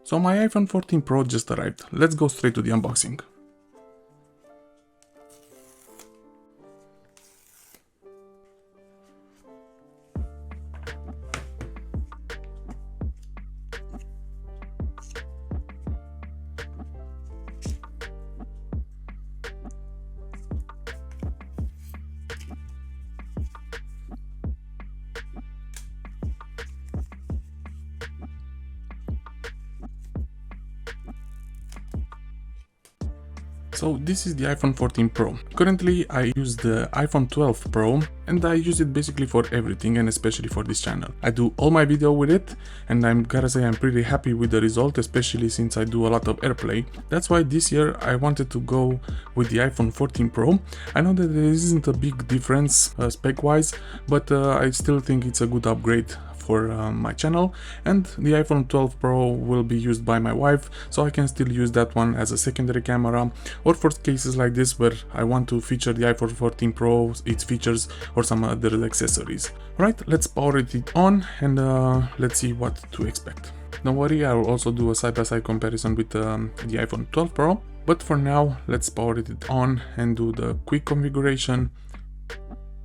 So my iPhone 14 Pro just arrived. Let's go straight to the unboxing. So this is the iPhone 14 Pro. Currently I use the iPhone 12 Pro and I use it basically for everything and especially for this channel. I do all my video with it and I'm gotta say I'm pretty happy with the result, especially since I do a lot of AirPlay. That's why this year I wanted to go with the iPhone 14 Pro. I know that there isn't a big difference spec wise, but I still think it's a good upgrade for my channel, and the iPhone 12 Pro will be used by my wife, so I can still use that one as a secondary camera, or for cases like this where I want to feature the iPhone 14 Pro, its features, or some other accessories. Alright, let's power it on and let's see what to expect. Don't worry, I will also do a side-by-side comparison with the iPhone 12 Pro, but for now let's power it on and do the quick configuration.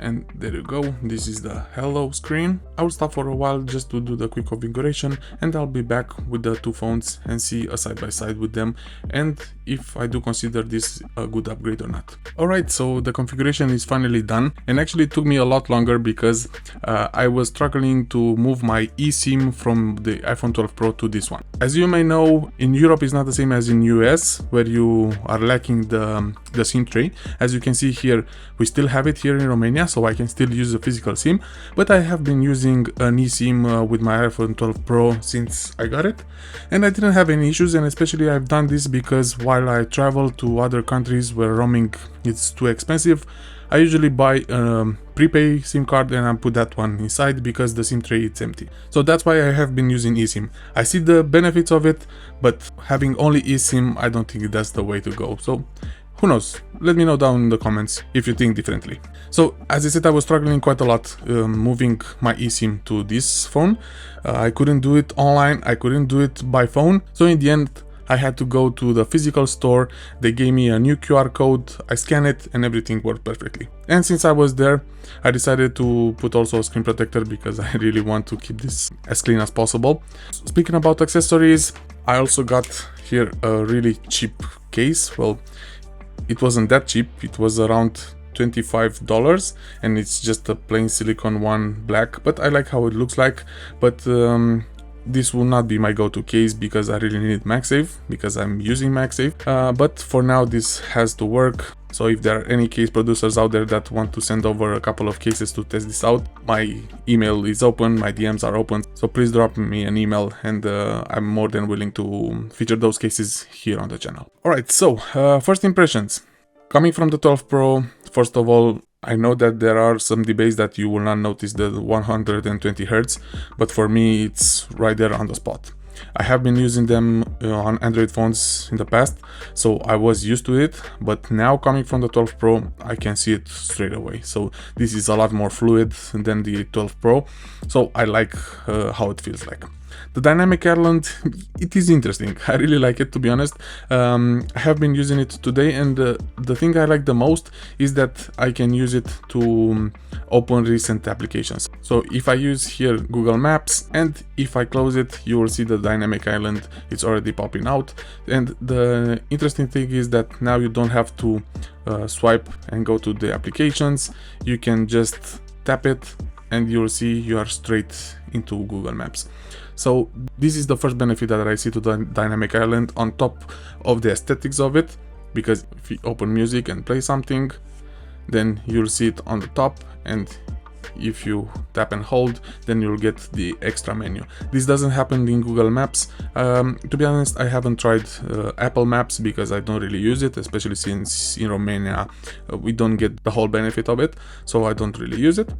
And there you go, this is the hello screen. I will stop for a while just to do the quick configuration and I'll be back with the two phones and see a side-by-side with them and if I do consider this a good upgrade or not. Alright, so the configuration is finally done, and actually it took me a lot longer because I was struggling to move my eSIM from the iPhone 12 Pro to this one. As you may know, in Europe it's not the same as in US, where you are lacking the SIM tray. As you can see here, we still have it here in Romania, so I can still use a physical SIM, but I have been using an eSIM with my iPhone 12 Pro since I got it, and I didn't have any issues. And especially I've done this because while I travel to other countries where roaming is too expensive, I usually buy a prepay SIM card and I put that one inside because the SIM tray is empty. So that's why I have been using eSIM. I see the benefits of it, but having only eSIM, I don't think that's the way to go. So who knows? Let me know down in the comments if you think differently. So as I said, I was struggling quite a lot moving my eSIM to this phone. I couldn't do it online, I couldn't do it by phone. So in the end, I had to go to the physical store. They gave me a new QR code, I scanned it and everything worked perfectly. And since I was there, I decided to put also a screen protector because I really want to keep this as clean as possible. Speaking about accessories, I also got here a really cheap case. Well, it wasn't that cheap, it was around $25 and it's just a plain silicone one, black, but I like how it looks like. But this will not be my go-to case because I really need MagSafe because I'm using MagSafe, but for now this has to work. So if there are any case producers out there that want to send over a couple of cases to test this out, my email is open, my DMs are open, so please drop me an email and I'm more than willing to feature those cases here on the channel. Alright, so first impressions. Coming from the 12 Pro, first of all, I know that there are some debates that you will not notice the 120 Hz, but for me it's right there on the spot. I have been using them on Android phones in the past, so I was used to it, but now coming from the 12 Pro, I can see it straight away. So this is a lot more fluid than the 12 Pro, so I like how it feels like. The dynamic island, it is interesting. I really like it, to be honest. I have been using it today, and the thing I like the most is that I can use it to open recent applications. So if I use here Google Maps and if I close it, you will see the dynamic island. It's already popping out. And the interesting thing is that now you don't have to swipe and go to the applications. You can just tap it and you'll see you are straight into Google Maps. So this is the first benefit that I see to the dynamic island on top of the aesthetics of it, because if you open music and play something, then you'll see it on the top, and if you tap and hold, then you'll get the extra menu. This doesn't happen in Google Maps. To be honest, I haven't tried Apple Maps because I don't really use it, especially since in Romania we don't get the whole benefit of it, so I don't really use it.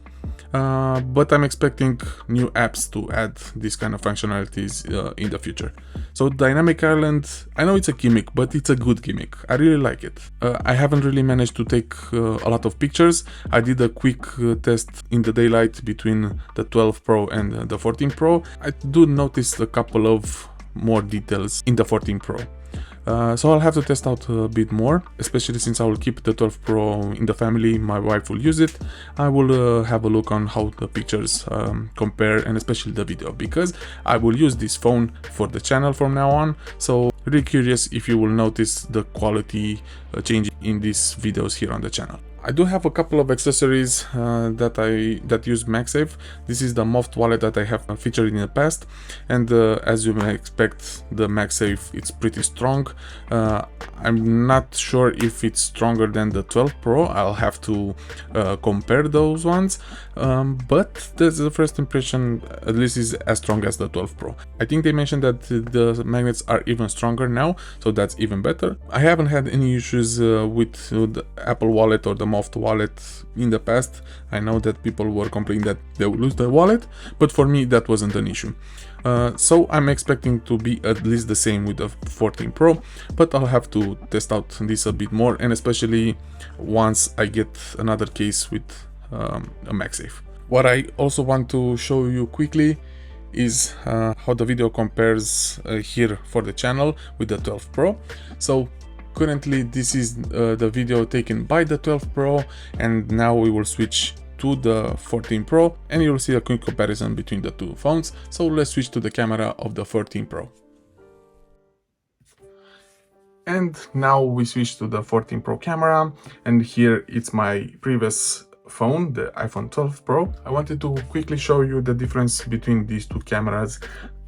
But I'm expecting new apps to add this kind of functionalities in the future. So Dynamic Island, I know it's a gimmick, but it's a good gimmick. I really like it. I haven't really managed to take a lot of pictures. I did a quick test in the daylight between the 12 Pro and the 14 Pro. I do notice a couple of more details in the 14 Pro. So I'll have to test out a bit more, especially since I will keep the 12 Pro in the family. My wife will use it. I will have a look on how the pictures compare, and especially the video, because I will use this phone for the channel from now on. So really curious if you will notice the quality change in these videos here on the channel. I do have a couple of accessories that use MagSafe. This is the Moft wallet that I have featured in the past, and as you may expect, the MagSafe, it's pretty strong. I'm not sure if it's stronger than the 12 Pro. I'll have to compare those ones, but the first impression, at least, is as strong as the 12 Pro. I think they mentioned that the magnets are even stronger now, so that's even better. I haven't had any issues with the Apple Wallet or the Moft wallet in the past. I know that people were complaining that they would lose their wallet, but for me that wasn't an issue. So I'm expecting to be at least the same with the 14 Pro, but I'll have to test out this a bit more, and especially once I get another case with a MagSafe. What I also want to show you quickly is how the video compares here for the channel with the 12 Pro. So currently this is the video taken by the 12 Pro, and now we will switch to the 14 Pro and you'll see a quick comparison between the two phones. So let's switch to the camera of the 14 Pro. And now we switch to the 14 Pro camera, and here it's my previous phone, the iPhone 12 Pro. I wanted to quickly show you the difference between these two cameras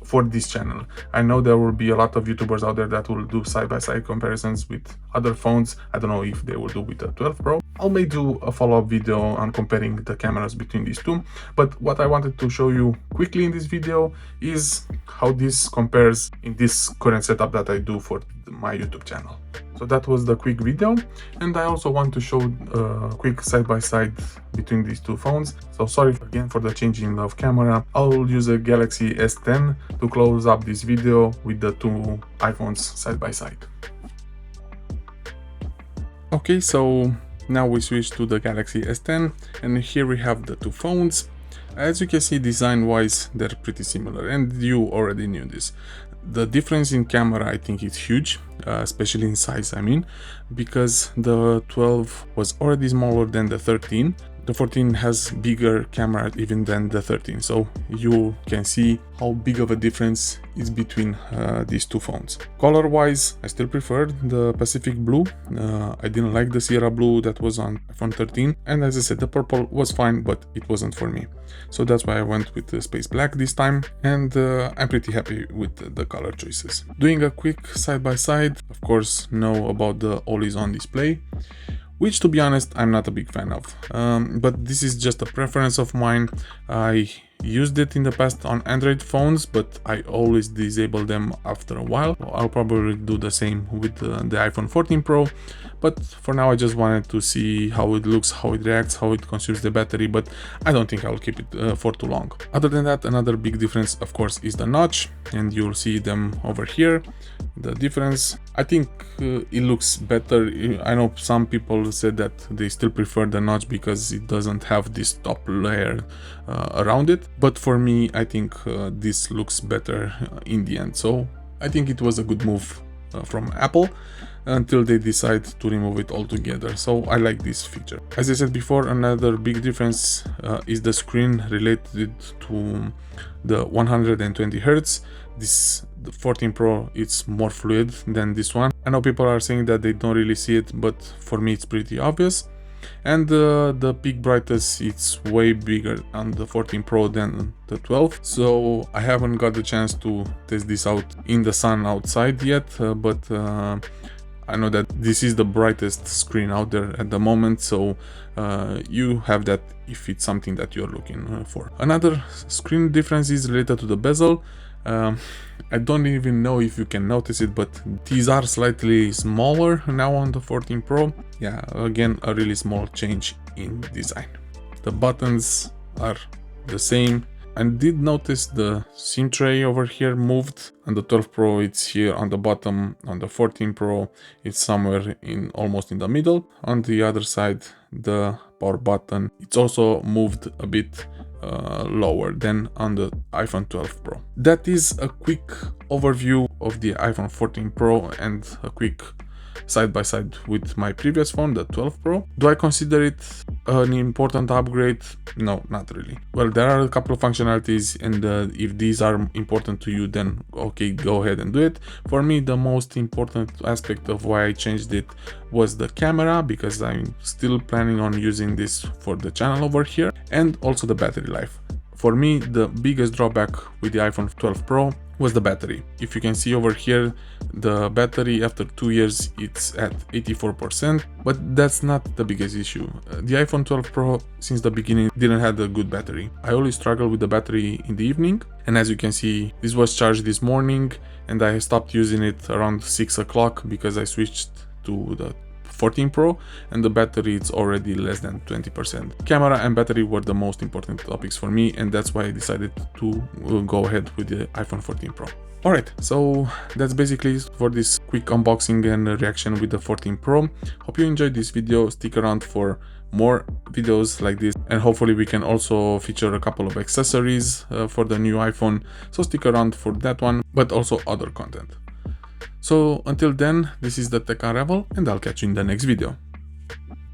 for this channel. I know there will be a lot of YouTubers out there that will do side-by-side comparisons with other phones. I don't know if they will do with the 12 Pro. I may do a follow-up video on comparing the cameras between these two, but what I wanted to show you quickly in this video is how this compares in this current setup that I do for my YouTube channel. So that was the quick video, and I also want to show a quick side-by-side between these two phones. So sorry again for the changing of camera. I'll use a Galaxy S10 to close up this video with the two iPhones side-by-side. Okay, so now we switch to the Galaxy S10, and here we have the two phones. As you can see, design-wise, they're pretty similar, and you already knew this. The difference in camera, I think, is huge, especially in size, I mean, because the 12 was already smaller than the 13. The 14 has bigger camera even than the 13, so you can see how big of a difference is between these two phones. Color wise, I still preferred the Pacific Blue. I didn't like the Sierra Blue that was on iPhone 13, and as I said, the purple was fine, but it wasn't for me. So that's why I went with the Space Black this time, and I'm pretty happy with the color choices. Doing a quick side-by-side, of course, know about the always-on display, which, to be honest, I'm not a big fan of. But this is just a preference of mine. I used it in the past on Android phones, but I always disable them after a while. I'll probably do the same with the iPhone 14 Pro, but for now I just wanted to see how it looks, how it reacts, how it consumes the battery, but I don't think I'll keep it for too long. Other than that, another big difference, of course, is the notch, and you'll see them over here. The difference, I think it looks better. I know some people said that they still prefer the notch because it doesn't have this top layer around it, but for me, I think this looks better in the end. So I think it was a good move from Apple until they decide to remove it altogether. So I like this feature. As I said before, another big difference is the screen related to the 120 Hz. The 14 Pro, it's more fluid than this one. I know people are saying that they don't really see it, but for me it's pretty obvious. And the peak brightness, it's way bigger on the 14 Pro than the 12. So I haven't got the chance to test this out in the sun outside yet, but I know that this is the brightest screen out there at the moment, so you have that if it's something that you're looking for. Another screen difference is related to the bezel. I don't even know if you can notice it, but these are slightly smaller now on the 14 Pro. Yeah, again, a really small change in design. The buttons are the same. I did notice the SIM tray over here moved. On the 12 Pro it's here on the bottom, on the 14 Pro it's somewhere almost in the middle. On the other side, the power button, it's also moved a bit lower than on the iPhone 12 Pro. That is a quick overview of the iPhone 14 Pro and a quick side by side with my previous phone, the 12 Pro. Do I consider it an important upgrade? No, not really. Well, there are a couple of functionalities, and if these are important to you, then okay, go ahead and do it. For me, the most important aspect of why I changed it was the camera, because I'm still planning on using this for the channel over here, and also the battery life. For me, the biggest drawback with the iPhone 12 Pro was the battery. If you can see over here, the battery after 2 years it's at 84%, but that's not the biggest issue. The iPhone 12 Pro since the beginning didn't have a good battery. I always struggle with the battery in the evening, and as you can see, this was charged this morning and I stopped using it around 6 o'clock because I switched to the 14 Pro and the battery is already less than 20%. Camera and battery were the most important topics for me, and that's why I decided to go ahead with the iPhone 14 Pro. Alright, so that's basically for this quick unboxing and reaction with the 14 Pro. Hope you enjoyed this video. Stick around for more videos like this, and hopefully we can also feature a couple of accessories for the new iPhone, so stick around for that one, but also other content. So until then, this is the Tech Unravel, and I'll catch you in the next video.